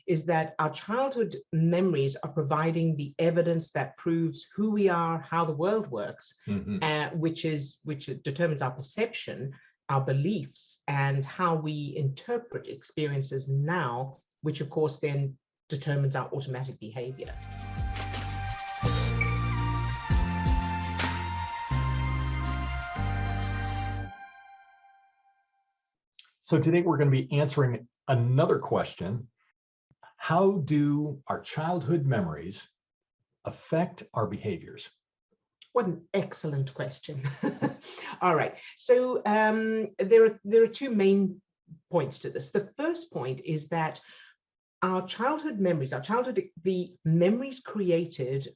is that our childhood memories are providing the evidence that proves who we are, how the world works, which determines our perception, our beliefs, and how we interpret experiences now, which of course then determines our automatic behavior. So today we're going to be answering another question. How do our childhood memories affect our behaviors? What an excellent question. All right. So there are two main points to this. The first point is that our childhood memories, the memories created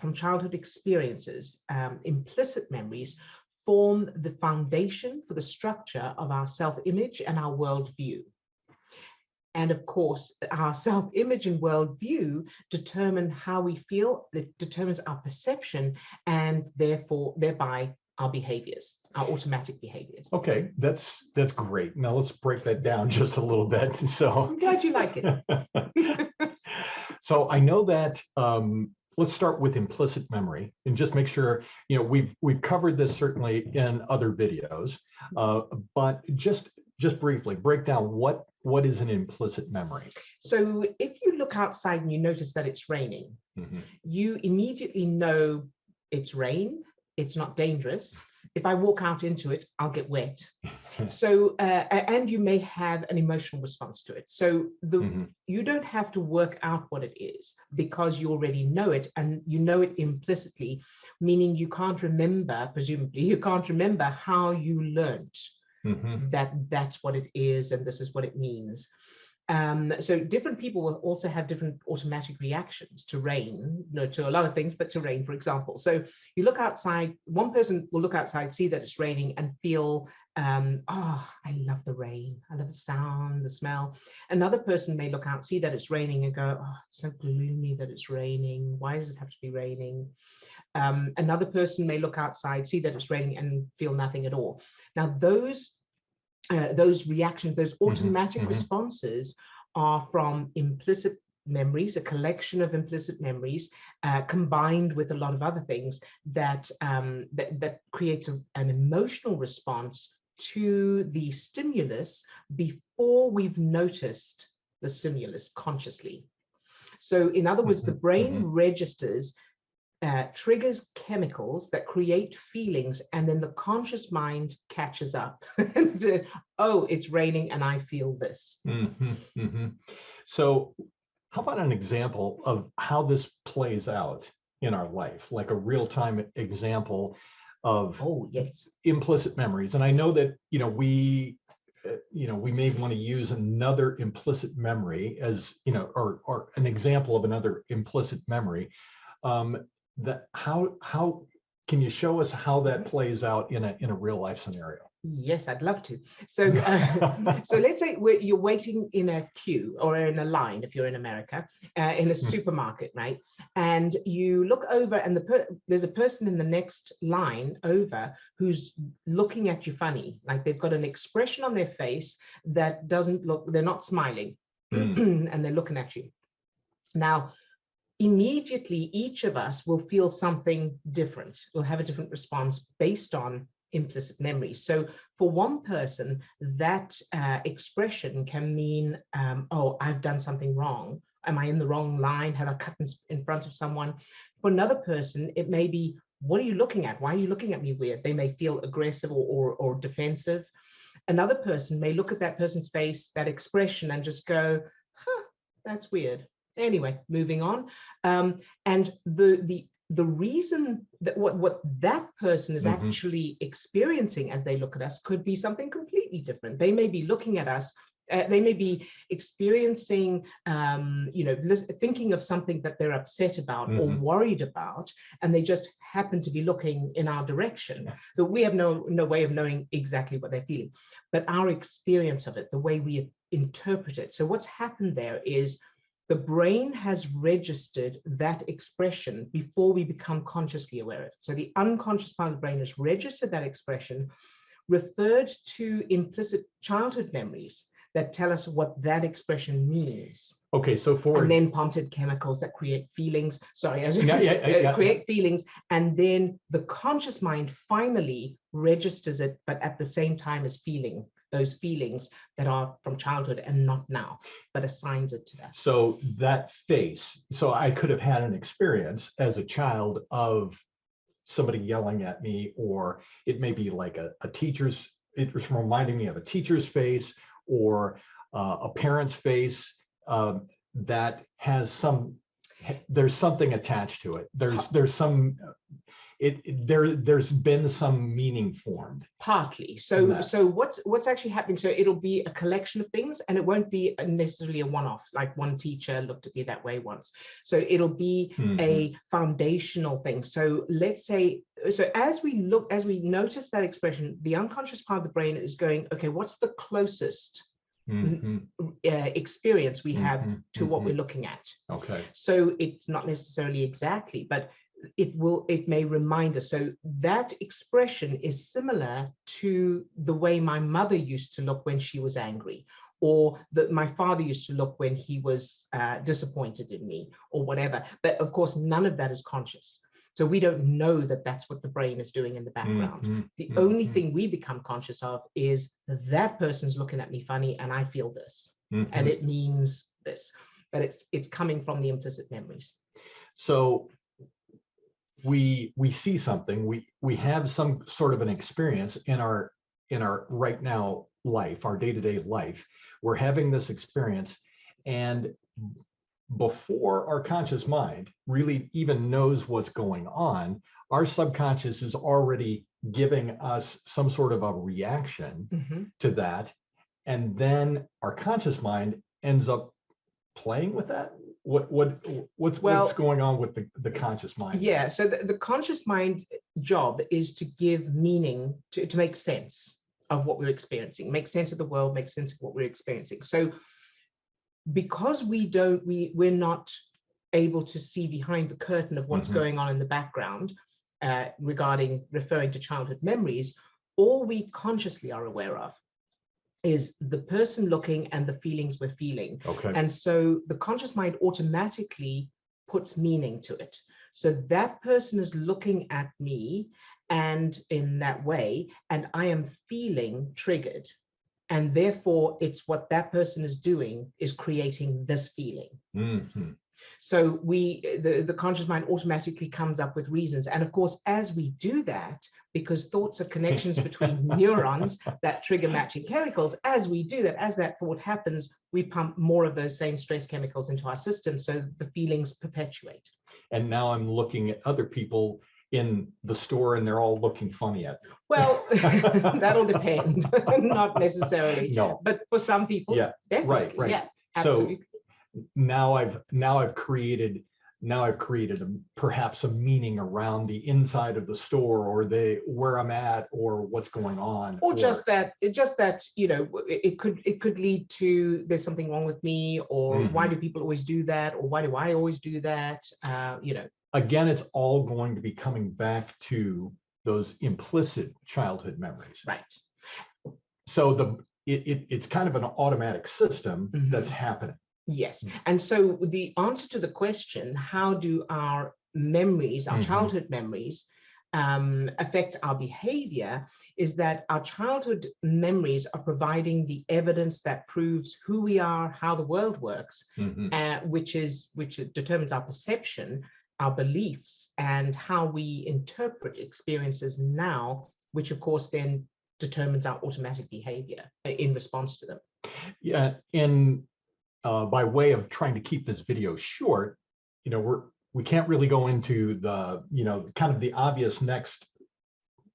from childhood experiences, implicit memories, form the foundation for the structure of our self-image and our worldview. And of course, our self-image and worldview determine how we feel, it determines our perception, and thereby our behaviors, our automatic behaviors. Okay, that's great. Now let's break that down just a little bit. So I'm glad you like it. So I know that let's start with implicit memory and just make sure, we've covered this certainly in other videos, but just briefly break down what is an implicit memory. So if you look outside and you notice that it's raining, you immediately know it's rain, it's not dangerous. If I walk out into it, I'll get wet. So, and you may have an emotional response to it. So you don't have to work out what it is because you already know it, and you know it implicitly, meaning you can't remember, presumably, you can't remember how you learned that that's what it is and this is what it means. So different people will also have different automatic reactions to rain, to a lot of things, but to rain, for example. So you look outside, one person will look outside, see that it's raining and feel, oh, I love the rain. I love the sound, the smell. Another person may look out, see that it's raining and go, oh, it's so gloomy that it's raining. Why does it have to be raining? Another person may look outside, see that it's raining and feel nothing at all. Now, those reactions, those automatic responses are from implicit memories, a collection of implicit memories combined with a lot of other things that creates an emotional response to the stimulus before we've noticed the stimulus consciously. So in other words, the brain registers, triggers chemicals that create feelings, and then the conscious mind catches up. Oh, it's raining and I feel this. So how about an example of how this plays out in our life, like a real-time example of implicit memories? And I know that we may want to use another implicit memory as or an example of another implicit memory. That how can you show us how that plays out in a real life scenario? Yes, I'd love to. So, so let's say you're waiting in a queue or in a line, if you're in America, in a supermarket, right? And you look over, and there's a person in the next line over who's looking at you funny, like they've got an expression on their face that doesn't look, they're not smiling, and they're looking at you. Now, immediately, each of us will feel something different. We'll have a different response based on implicit memory. So for one person, that expression can mean, oh, I've done something wrong. Am I in the wrong line? Have I cut in front of someone? For another person, it may be, what are you looking at? Why are you looking at me weird? They may feel aggressive or defensive. Another person may look at that person's face, that expression, and just go, huh, that's weird. Anyway, moving on. And the reason that what that person is actually experiencing as they look at us could be something completely different. They may be looking at us, they may be experiencing, thinking of something that they're upset about or worried about, and they just happen to be looking in our direction. So we have no way of knowing exactly what they're feeling, but our experience of it, the way we interpret it. So what's happened there is the brain has registered that expression before we become consciously aware of it. So the unconscious part of the brain has registered that expression, referred to implicit childhood memories that tell us what that expression means. Okay, so and then prompted chemicals that create feelings. Sorry, create feelings, and then the conscious mind finally registers it, but at the same time as feeling those feelings that are from childhood and not now, but assigns it to that. So that face. So I could have had an experience as a child of somebody yelling at me, or it may be like a teacher's. It was reminding me of a teacher's face or a parent's face. That has there's something attached to it. There's some, there's been some meaning formed. Partly. So what's actually happening? So it'll be a collection of things, and it won't be necessarily a one-off, like one teacher looked at me that way once. So it'll be a foundational thing. So let's say, so as we notice that expression, the unconscious part of the brain is going, okay, what's the closest experience we have to what we're looking at? Okay. So it's not necessarily exactly, but it may remind us. So that expression is similar to the way my mother used to look when she was angry, or that my father used to look when he was disappointed in me, or whatever. But of course, none of that is conscious. So we don't know that that's what the brain is doing in the background. The only thing we become conscious of is that person's looking at me funny and I feel this, and it means this, but it's coming from the implicit memories. So we see something, we have some sort of an experience in our right now life, our day-to-day life. We're having this experience, and before our conscious mind really even knows what's going on, our subconscious is already giving us some sort of a reaction to that. And then our conscious mind ends up playing with that. What's going on with the conscious mind? Yeah, so the conscious mind job is to give meaning, to make sense of what we're experiencing, make sense of the world, make sense of what we're experiencing. So because we're not able to see behind the curtain of what's going on in the background referring to childhood memories, all we consciously are aware of is the person looking and the feelings we're feeling. Okay. And so the conscious mind automatically puts meaning to it. So that person is looking at me and in that way, and I am feeling triggered. And therefore, it's what that person is doing is creating this feeling. So the conscious mind automatically comes up with reasons. And of course, as we do that, because thoughts are connections between neurons that trigger matching chemicals, as we do that, as that thought happens, we pump more of those same stress chemicals into our system, so the feelings perpetuate. And now I'm looking at other people in the store and they're all looking funny at me. Well, that'll depend. Not necessarily. No. But for some people, yeah, definitely. Right. Yeah, absolutely. So now I've created perhaps a meaning around the inside of the store, or where I'm at, or what's going on, or just that it could lead to there's something wrong with me, or why do people always do that, or why do I always do that? Again, it's all going to be coming back to those implicit childhood memories. Right. So it's kind of an automatic system that's happening. Yes. And so the answer to the question, how do our memories, our childhood memories, affect our behavior, is that our childhood memories are providing the evidence that proves who we are, how the world works, which determines our perception, our beliefs, and how we interpret experiences now, which of course then determines our automatic behavior in response to them. Yeah, and by way of trying to keep this video short, we can't really go into the kind of the obvious next.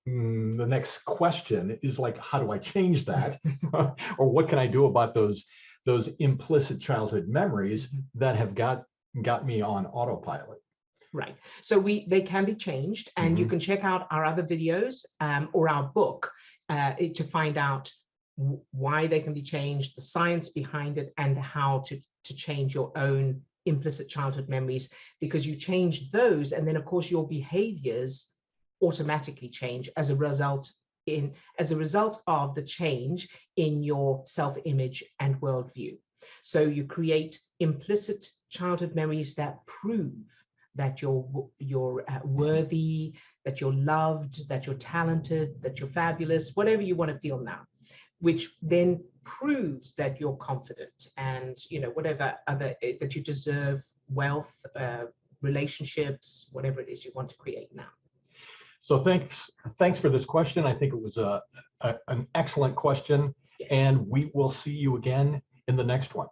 The next question is like, how do I change that, or what can I do about those implicit childhood memories that have got me on autopilot? Right. So they can be changed, and you can check out our other videos or our book to find out why they can be changed, the science behind it, and how to change your own implicit childhood memories, because you change those, and then of course your behaviors automatically change as a result as a result of the change in your self-image and worldview. So you create implicit childhood memories that prove that you're worthy, that you're loved, that you're talented, that you're fabulous, whatever you want to feel now, which then proves that you're confident and, you know, whatever other, that you deserve wealth, relationships, whatever it is you want to create now. So thanks for this question. I think it was an excellent question, Yes. and we will see you again in the next one.